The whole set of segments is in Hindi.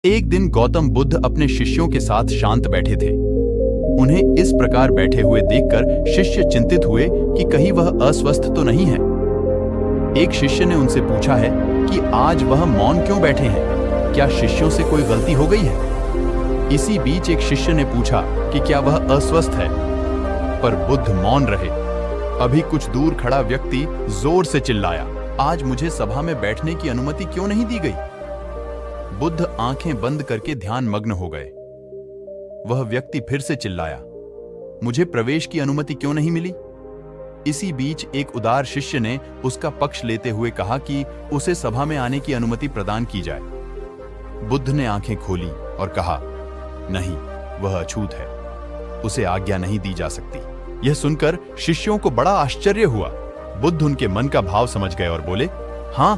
एक दिन गौतम बुद्ध अपने शिष्यों के साथ शांत बैठे थे। उन्हें इस प्रकार बैठे हुए देखकर शिष्य चिंतित हुए कि कहीं वह अस्वस्थ तो नहीं है। एक शिष्य ने उनसे पूछा है कि आज वह मौन क्यों बैठे हैं, क्या शिष्यों से कोई गलती हो गई है? इसी बीच एक शिष्य ने पूछा कि क्या वह अस्वस्थ है, पर बुद्ध मौन रहे। अभी कुछ दूर खड़ा व्यक्ति जोर से चिल्लाया, आज मुझे सभा में बैठने की अनुमति क्यों नहीं दी गई? बुद्ध आंखें बंद करके ध्यान मग्न हो गए। वह व्यक्ति फिर से चिल्लाया, मुझे प्रवेश की अनुमति क्यों नहीं मिली? इसी बीच एक उदार शिष्य ने उसका पक्ष लेते हुए कहा कि उसे सभा में आने की अनुमति प्रदान की जाए। बुद्ध ने आंखें खोली और कहा, नहीं, वह अछूत है, उसे आज्ञा नहीं दी जा सकती। यह सुनकर शिष्यों को बड़ा आश्चर्य हुआ। बुद्ध उनके मन का भाव समझ गए और बोले, हां,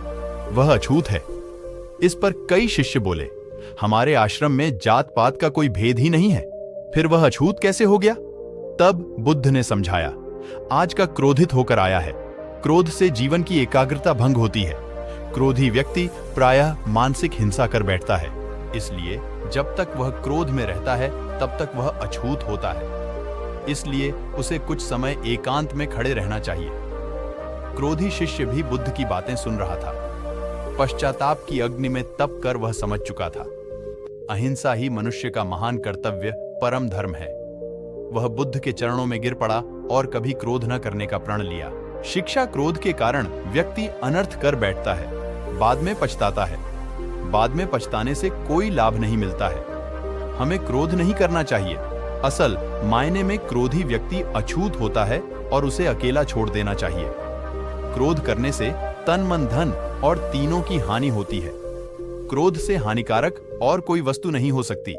वह अछूत है। इस पर कई शिष्य बोले, हमारे आश्रम में जात पात का कोई भेद ही नहीं है, फिर वह अछूत कैसे हो गया? तब बुद्ध ने समझाया, आज का क्रोधित होकर आया है। क्रोध से जीवन की एकाग्रता भंग होती है। क्रोधी व्यक्ति प्रायः मानसिक हिंसा कर बैठता है, इसलिए जब तक वह क्रोध में रहता है तब तक वह अछूत होता है। इसलिए उसे कुछ समय एकांत में खड़े रहना चाहिए। क्रोधी शिष्य भी बुद्ध की बातें सुन रहा था। पश्चाताप की अग्नि में तप कर वह समझ चुका था, अहिंसा ही मनुष्य का महान कर्तव्य परम धर्म है। वह बुद्ध के चरणों में गिर पड़ा और कभी क्रोध न करने का प्रण लिया। शिक्षा क्रोध के कारण व्यक्ति अनर्थ कर बैठता है, बाद में पछताता है। बाद में पछताने से कोई लाभ नहीं मिलता है। हमें क्रोध नहीं करना चाहिए। असल मायने में क्रोधी व्यक्ति अछूत होता है और उसे अकेला छोड़ देना चाहिए। क्रोध करने से तन मन धन और तीनों की हानि होती है। क्रोध से हानिकारक और कोई वस्तु नहीं हो सकती।